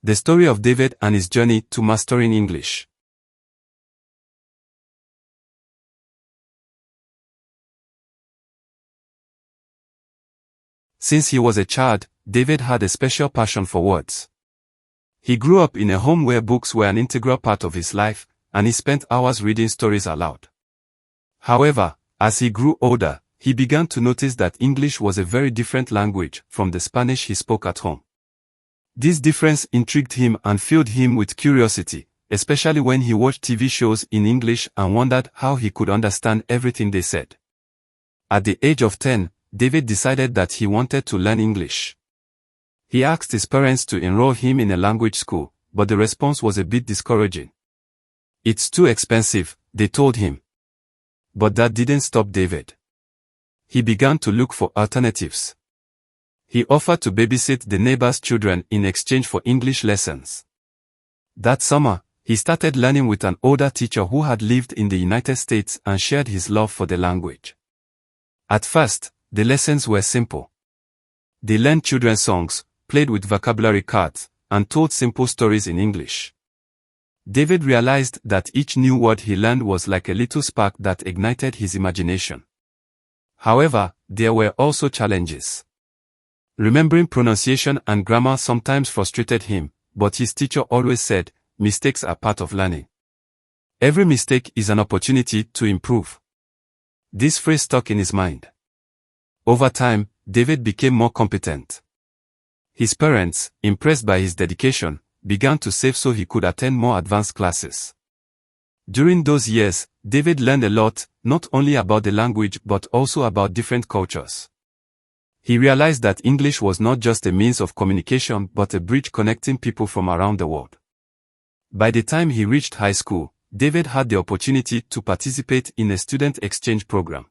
The story of David and his journey to mastering English. Since he was a child, David had a special passion for words. He grew up in a home where books were an integral part of his life, and he spent hours reading stories aloud. However, as he grew older, he began to notice that English was a very different language from the Spanish he spoke at home. This difference intrigued him and filled him with curiosity, especially when he watched TV shows in English and wondered how he could understand everything they said. At the age of 10, David decided that he wanted to learn English. He asked his parents to enroll him in a language school, but the response was a bit discouraging. "It's too expensive," they told him. But that didn't stop David. He began to look for alternatives. He offered to babysit the neighbors' children in exchange for English lessons. That summer, he started learning with an older teacher who had lived in the United States and shared his love for the language. At first, the lessons were simple. They learned children's songs, played with vocabulary cards, and told simple stories in English. David realized that each new word he learned was like a little spark that ignited his imagination. However, there were also challenges. Remembering pronunciation and grammar sometimes frustrated him, but his teacher always said, "Mistakes are part of learning. Every mistake is an opportunity to improve." This phrase stuck in his mind. Over time, David became more competent. His parents, impressed by his dedication, began to save so he could attend more advanced classes. During those years, David learned a lot, not only about the language but also about different cultures. He realized that English was not just a means of communication but a bridge connecting people from around the world. By the time he reached high school, David had the opportunity to participate in a student exchange program.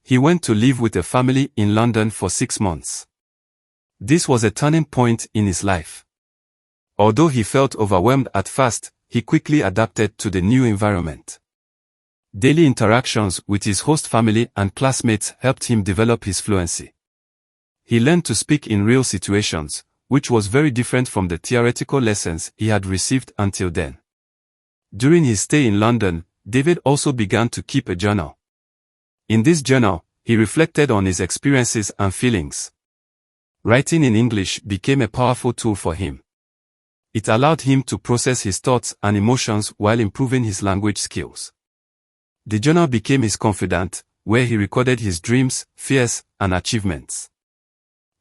He went to live with a family in London for 6 months. This was a turning point in his life. Although he felt overwhelmed at first, he quickly adapted to the new environment. Daily interactions with his host family and classmates helped him develop his fluency. He learned to speak in real situations, which was very different from the theoretical lessons he had received until then. During his stay in London, David also began to keep a journal. In this journal, he reflected on his experiences and feelings. Writing in English became a powerful tool for him. It allowed him to process his thoughts and emotions while improving his language skills. The journal became his confidant, where he recorded his dreams, fears, and achievements.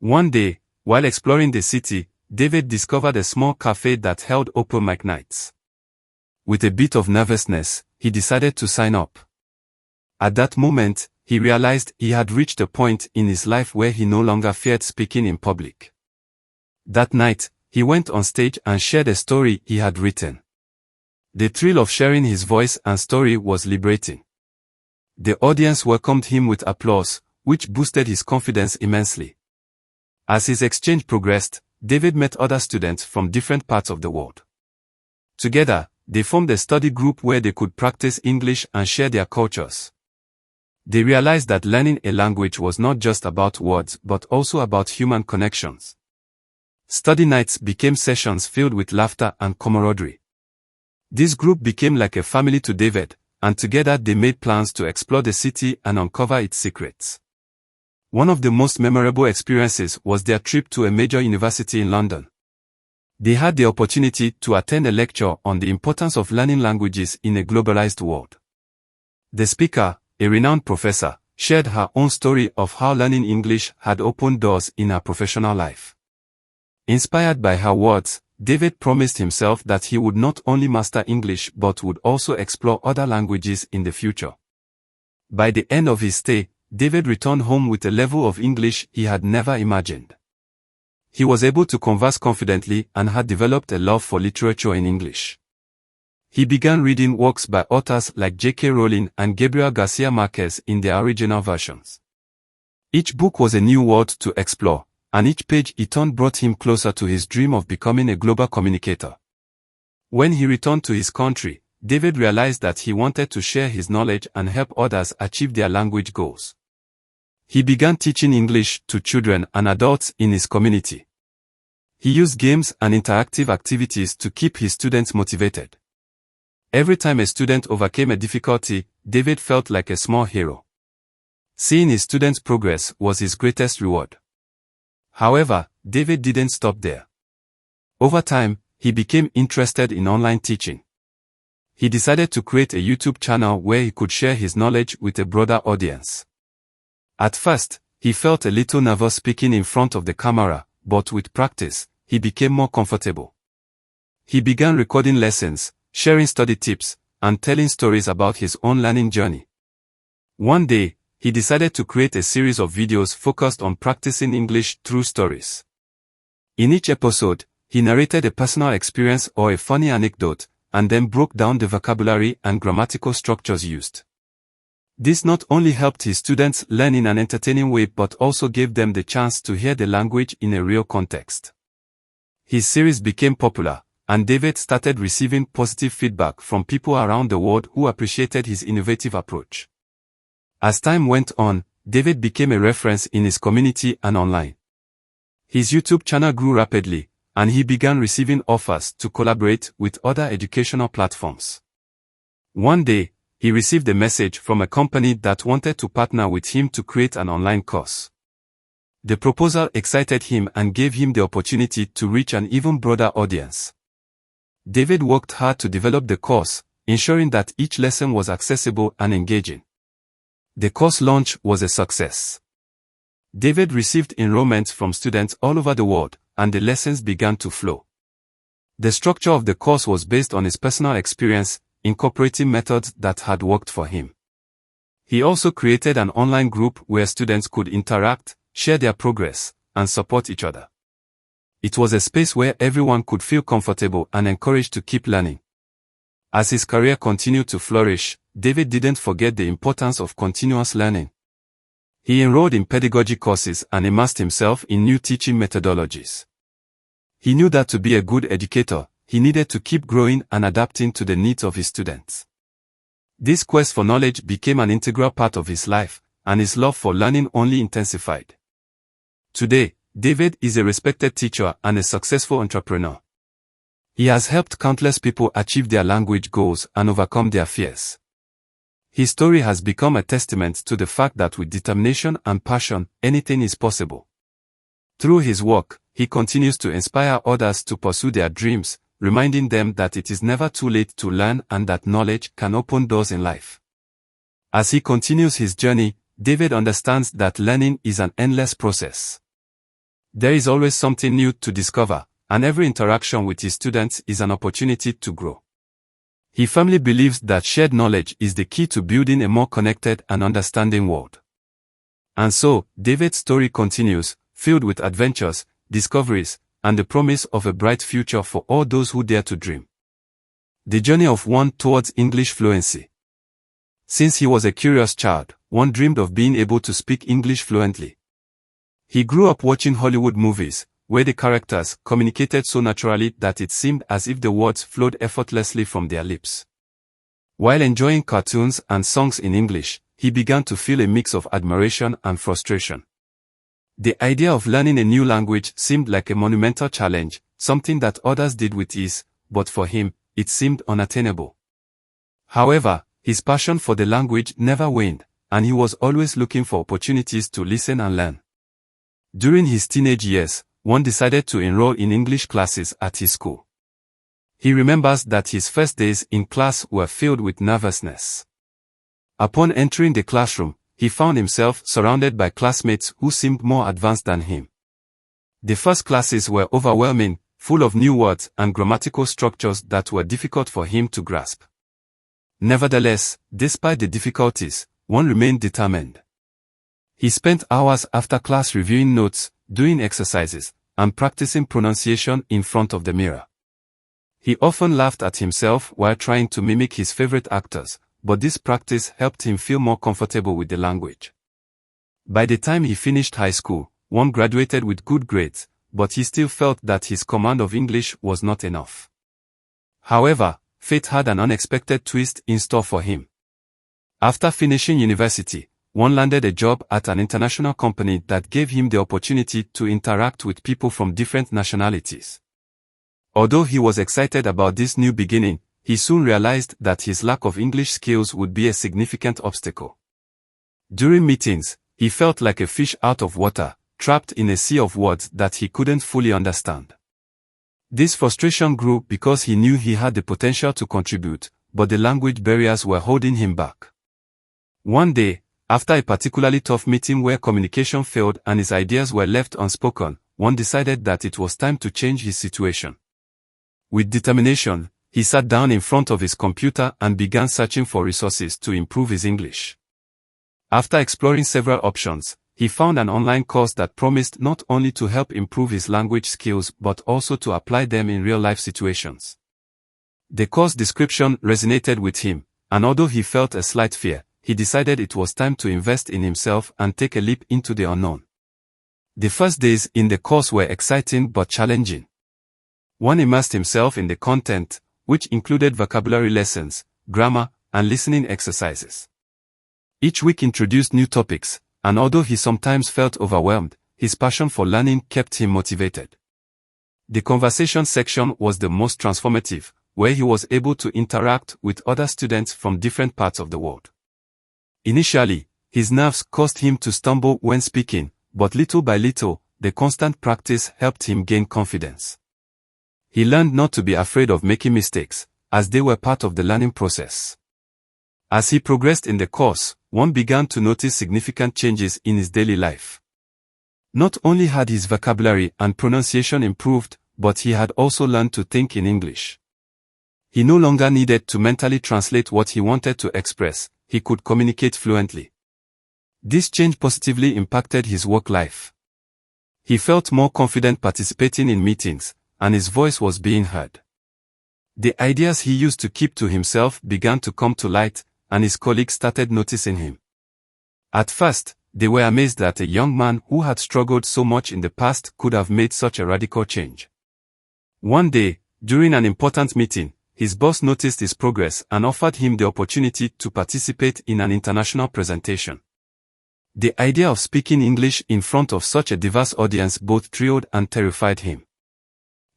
One day, while exploring the city, David discovered a small cafe that held open mic nights. With a bit of nervousness, he decided to sign up. At that moment, he realized he had reached a point in his life where he no longer feared speaking in public. That night, he went on stage and shared a story he had written. The thrill of sharing his voice and story was liberating. The audience welcomed him with applause, which boosted his confidence immensely. As his exchange progressed, David met other students from different parts of the world. Together, they formed a study group where they could practice English and share their cultures. They realized that learning a language was not just about words but also about human connections. Study nights became sessions filled with laughter and camaraderie. This group became like a family to David, and together they made plans to explore the city and uncover its secrets. One of the most memorable experiences was their trip to a major university in London. They had the opportunity to attend a lecture on the importance of learning languages in a globalized world. The speaker, a renowned professor, shared her own story of how learning English had opened doors in her professional life. Inspired by her words, David promised himself that he would not only master English but would also explore other languages in the future. By the end of his stay, David returned home with a level of English he had never imagined. He was able to converse confidently and had developed a love for literature in English. He began reading works by authors like J.K. Rowling and Gabriel Garcia Marquez in their original versions. Each book was a new world to explore, and each page he turned brought him closer to his dream of becoming a global communicator. When he returned to his country, David realized that he wanted to share his knowledge and help others achieve their language goals. He began teaching English to children and adults in his community. He used games and interactive activities to keep his students motivated. Every time a student overcame a difficulty, David felt like a small hero. Seeing his students' progress was his greatest reward. However, David didn't stop there. Over time, he became interested in online teaching. He decided to create a YouTube channel where he could share his knowledge with a broader audience. At first, he felt a little nervous speaking in front of the camera, but with practice, he became more comfortable. He began recording lessons, sharing study tips, and telling stories about his own learning journey. One day, he decided to create a series of videos focused on practicing English through stories. In each episode, he narrated a personal experience or a funny anecdote, and then broke down the vocabulary and grammatical structures used. This not only helped his students learn in an entertaining way but also gave them the chance to hear the language in a real context. His series became popular, and David started receiving positive feedback from people around the world who appreciated his innovative approach. As time went on, David became a reference in his community and online. His YouTube channel grew rapidly, and he began receiving offers to collaborate with other educational platforms. One day, he received a message from a company that wanted to partner with him to create an online course. The proposal excited him and gave him the opportunity to reach an even broader audience. David worked hard to develop the course, ensuring that each lesson was accessible and engaging. The course launch was a success. David received enrollments from students all over the world, and the lessons began to flow. The structure of the course was based on his personal experience, incorporating methods that had worked for him. He also created an online group where students could interact, share their progress, and support each other. It was a space where everyone could feel comfortable and encouraged to keep learning. As his career continued to flourish, David didn't forget the importance of continuous learning. He enrolled in pedagogy courses and immersed himself in new teaching methodologies. He knew that to be a good educator, he needed to keep growing and adapting to the needs of his students. This quest for knowledge became an integral part of his life, and his love for learning only intensified. Today, David is a respected teacher and a successful entrepreneur. He has helped countless people achieve their language goals and overcome their fears. His story has become a testament to the fact that with determination and passion, anything is possible. Through his work, he continues to inspire others to pursue their dreams, reminding them that it is never too late to learn and that knowledge can open doors in life. As he continues his journey, David understands that learning is an endless process. There is always something new to discover, and every interaction with his students is an opportunity to grow. He firmly believes that shared knowledge is the key to building a more connected and understanding world. And so, David's story continues, filled with adventures, discoveries, and the promise of a bright future for all those who dare to dream. The journey of one towards English fluency. Since he was a curious child, one dreamed of being able to speak English fluently. He grew up watching Hollywood movies, where the characters communicated so naturally that it seemed as if the words flowed effortlessly from their lips. While enjoying cartoons and songs in English, he began to feel a mix of admiration and frustration. The idea of learning a new language seemed like a monumental challenge, something that others did with ease, but for him, it seemed unattainable. However, his passion for the language never waned, and he was always looking for opportunities to listen and learn. During his teenage years, one decided to enroll in English classes at his school. He remembers that his first days in class were filled with nervousness. Upon entering the classroom, he found himself surrounded by classmates who seemed more advanced than him. The first classes were overwhelming, full of new words and grammatical structures that were difficult for him to grasp. Nevertheless, despite the difficulties, one remained determined. He spent hours after class reviewing notes, doing exercises, and practicing pronunciation in front of the mirror. He often laughed at himself while trying to mimic his favorite actors, but this practice helped him feel more comfortable with the language. By the time he finished high school, one graduated with good grades, but he still felt that his command of English was not enough. However, fate had an unexpected twist in store for him. After finishing university, one landed a job at an international company that gave him the opportunity to interact with people from different nationalities. Although he was excited about this new beginning, he soon realized that his lack of English skills would be a significant obstacle. During meetings, he felt like a fish out of water, trapped in a sea of words that he couldn't fully understand. This frustration grew because he knew he had the potential to contribute, but the language barriers were holding him back. One day, after a particularly tough meeting where communication failed and his ideas were left unspoken, one decided that it was time to change his situation. With determination, he sat down in front of his computer and began searching for resources to improve his English. After exploring several options, he found an online course that promised not only to help improve his language skills but also to apply them in real-life situations. The course description resonated with him, and although he felt a slight fear, he decided it was time to invest in himself and take a leap into the unknown. The first days in the course were exciting but challenging. One immersed himself in the content, which included vocabulary lessons, grammar, and listening exercises. Each week introduced new topics, and although he sometimes felt overwhelmed, his passion for learning kept him motivated. The conversation section was the most transformative, where he was able to interact with other students from different parts of the world. Initially, his nerves caused him to stumble when speaking, but little by little, the constant practice helped him gain confidence. He learned not to be afraid of making mistakes, as they were part of the learning process. As he progressed in the course, one began to notice significant changes in his daily life. Not only had his vocabulary and pronunciation improved, but he had also learned to think in English. He no longer needed to mentally translate what he wanted to express, he could communicate fluently. This change positively impacted his work life. He felt more confident participating in meetings, and his voice was being heard. The ideas he used to keep to himself began to come to light, and his colleagues started noticing him. At first, they were amazed that a young man who had struggled so much in the past could have made such a radical change. One day, during an important meeting, his boss noticed his progress and offered him the opportunity to participate in an international presentation. The idea of speaking English in front of such a diverse audience both thrilled and terrified him.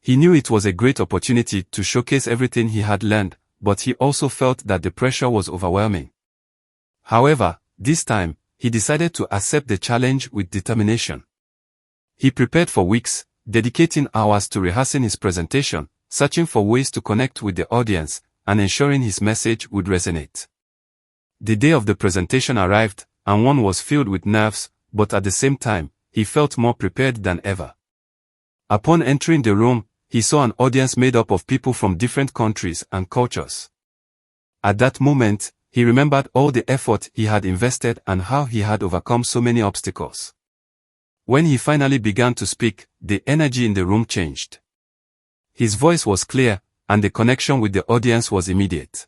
He knew it was a great opportunity to showcase everything he had learned, but he also felt that the pressure was overwhelming. However, this time, he decided to accept the challenge with determination. He prepared for weeks, dedicating hours to rehearsing his presentation, searching for ways to connect with the audience, and ensuring his message would resonate. The day of the presentation arrived, and one was filled with nerves, but at the same time, he felt more prepared than ever. Upon entering the room, he saw an audience made up of people from different countries and cultures. At that moment, he remembered all the effort he had invested and how he had overcome so many obstacles. When he finally began to speak, the energy in the room changed. His voice was clear, and the connection with the audience was immediate.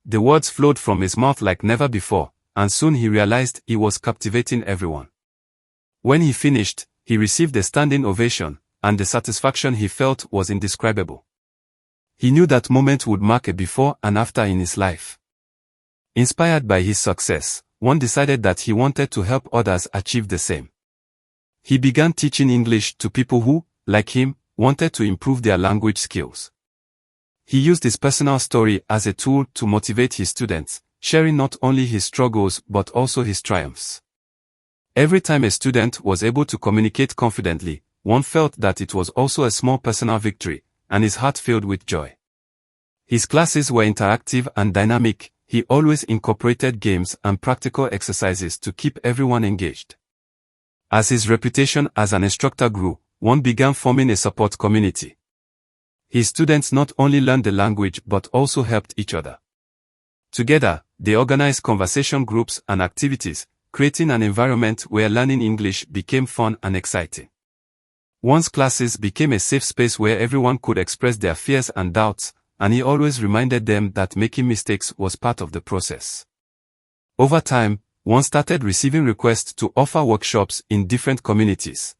The words flowed from his mouth like never before, and soon he realized he was captivating everyone. When he finished, he received a standing ovation, and the satisfaction he felt was indescribable. He knew that moment would mark a before and after in his life. Inspired by his success, one decided that he wanted to help others achieve the same. He began teaching English to people who, like him, wanted to improve their language skills. He used his personal story as a tool to motivate his students, sharing not only his struggles but also his triumphs. Every time a student was able to communicate confidently, one felt that it was also a small personal victory, and his heart filled with joy. His classes were interactive and dynamic. He always incorporated games and practical exercises to keep everyone engaged. As his reputation as an instructor grew, one began forming a support community. His students not only learned the language but also helped each other. Together, they organized conversation groups and activities, creating an environment where learning English became fun and exciting. One's classes became a safe space where everyone could express their fears and doubts, and he always reminded them that making mistakes was part of the process. Over time, one started receiving requests to offer workshops in different communities.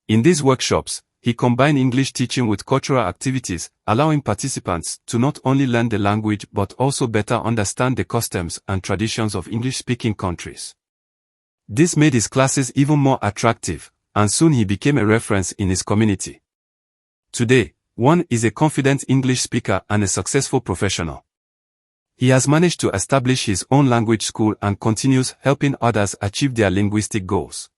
In these workshops, he combined English teaching with cultural activities, allowing participants to not only learn the language but also better understand the customs and traditions of English-speaking countries. This made his classes even more attractive, and soon he became a reference in his community. Today, Won is a confident English speaker and a successful professional. He has managed to establish his own language school and continues helping others achieve their linguistic goals.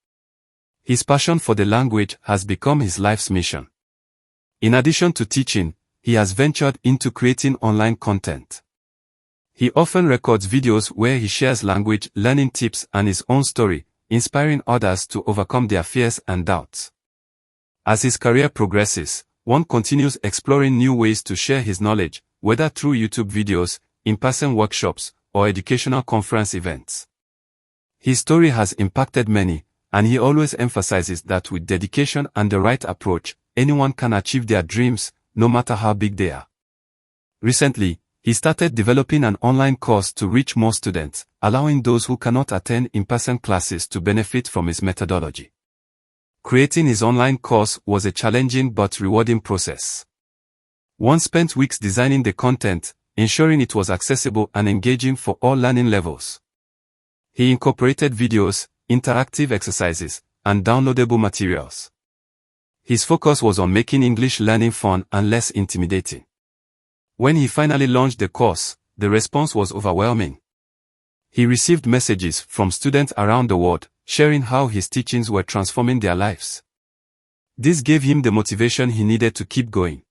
His passion for the language has become his life's mission. In addition to teaching, he has ventured into creating online content. He often records videos where he shares language learning tips and his own story, inspiring others to overcome their fears and doubts. As his career progresses, Won continues exploring new ways to share his knowledge, whether through YouTube videos, in-person workshops, or educational conference events. His story has impacted many, and he always emphasizes that with dedication and the right approach, anyone can achieve their dreams, no matter how big they are. Recently, he started developing an online course to reach more students, allowing those who cannot attend in-person classes to benefit from his methodology. Creating his online course was a challenging but rewarding process. Won spent weeks designing the content, ensuring it was accessible and engaging for all learning levels. He incorporated videos, interactive exercises, and downloadable materials. His focus was on making English learning fun and less intimidating. When he finally launched the course, the response was overwhelming. He received messages from students around the world, sharing how his teachings were transforming their lives. This gave him the motivation he needed to keep going.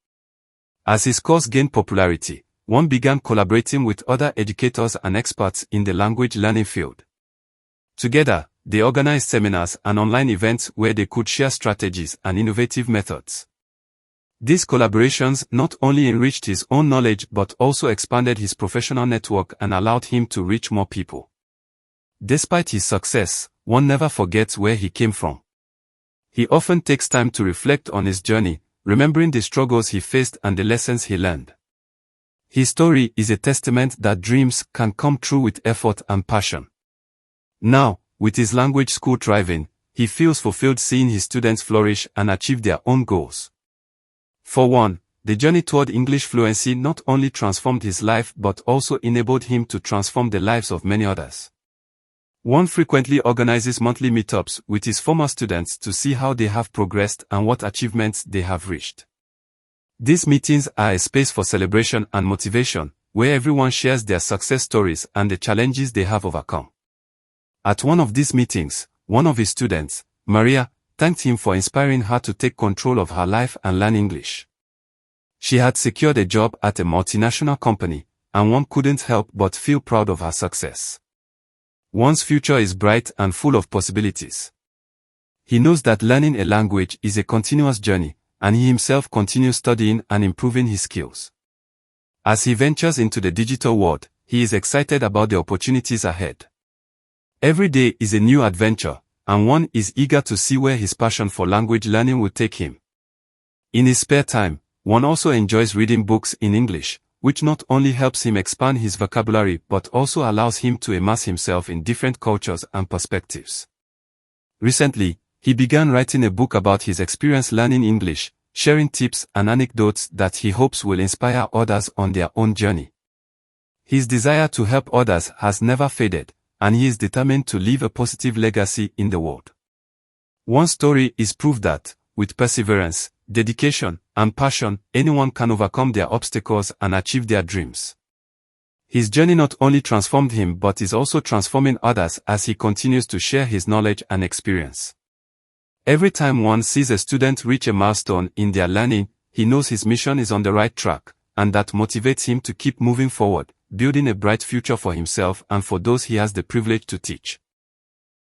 As his course gained popularity, Won began collaborating with other educators and experts in the language learning field. Together, they organized seminars and online events where they could share strategies and innovative methods. These collaborations not only enriched his own knowledge but also expanded his professional network and allowed him to reach more people. Despite his success, Won never forgets where he came from. He often takes time to reflect on his journey, remembering the struggles he faced and the lessons he learned. His story is a testament that dreams can come true with effort and passion. Now, with his language school thriving, he feels fulfilled seeing his students flourish and achieve their own goals. For Won, the journey toward English fluency not only transformed his life but also enabled him to transform the lives of many others. Won frequently organizes monthly meetups with his former students to see how they have progressed and what achievements they have reached. These meetings are a space for celebration and motivation, where everyone shares their success stories and the challenges they have overcome. At one of these meetings, one of his students, Maria, thanked him for inspiring her to take control of her life and learn English. She had secured a job at a multinational company, and Won couldn't help but feel proud of her success. Won's future is bright and full of possibilities. He knows that learning a language is a continuous journey, and he himself continues studying and improving his skills. As he ventures into the digital world, he is excited about the opportunities ahead. Every day is a new adventure, and Won is eager to see where his passion for language learning will take him. In his spare time, Won also enjoys reading books in English, which not only helps him expand his vocabulary but also allows him to immerse himself in different cultures and perspectives. Recently, he began writing a book about his experience learning English, sharing tips and anecdotes that he hopes will inspire others on their own journey. His desire to help others has never faded, and he is determined to leave a positive legacy in the world. Won's story is proof that, with perseverance, dedication, and passion, anyone can overcome their obstacles and achieve their dreams. His journey not only transformed him but is also transforming others as he continues to share his knowledge and experience. Every time one sees a student reach a milestone in their learning, he knows his mission is on the right track, and that motivates him to keep moving forward, building a bright future for himself and for those he has the privilege to teach.